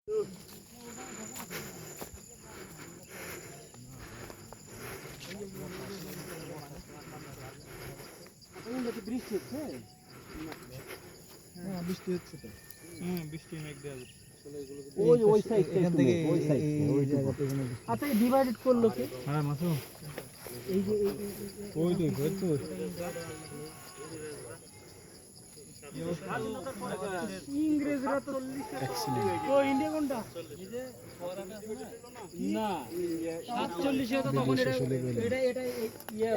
বৃষ্টি হচ্ছে? হ্যাঁ বৃষ্টি হচ্ছে তো। বৃষ্টি মেঘ দেওয়া যাচ্ছে। ওই সাইড থেকে ওই সাইড ওই জায়গাতে কোনো। আচ্ছা এই ডিভাইডেড করলো কে? হ্যাঁ মাসুম। এই যে ওই তো ইংরেজরা তো ও ইন্ডিয়া কোনটা? না 47 এ তো তখন এটা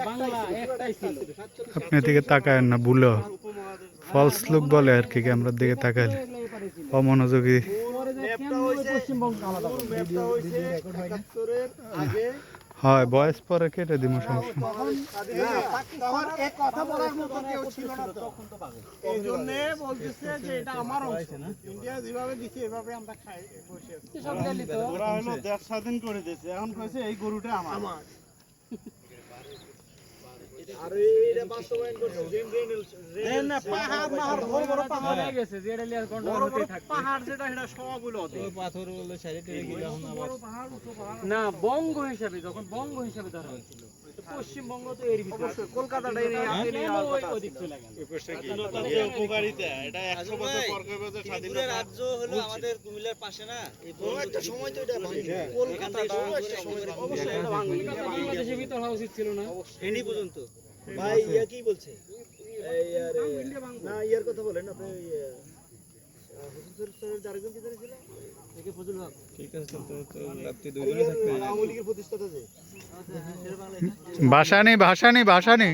বাংলা একটাই ছিল। আপনি দিকে তাকায়েন না, ভুলো ফলস লুক বলে আর কি, ক্যামেরার দিকে তাকাইলে অমনোযোগী। হয় বয়স পরে কেটে দিব, সমস্যা। স্বাধীন করে দিয়েছে, এখন কইছে এই গরুটা আমার। না বঙ্গ হিসাবে, যখন বঙ্গ হিসাবে ধরা হয়েছিল পশ্চিমবঙ্গ তো এর ভিতরে কলকাতাটাই উপকারিতা। এটা 100 বছর পর কইবে স্বাধীনতা রাজ্য হলো আমাদের কুমিল্লার পাশে না, এই একটা সময় তো এটা কলকাতাটা অবশ্যই এটা বাংলাদেশের ভিতর হওয়া উচিত ছিল না এনি পর্যন্ত। ভাই ইয়া কি বলছে? এই আরে না ইয়ার কথা বলেন আপনি, হুজুর স্যারের আরেকজন কি ছিল একে ফজল হক। ঠিক আছে তো রাতে দুইজনে থাকবে। আওয়ামী লীগের প্রতিষ্ঠাতা যে ভাষা নেই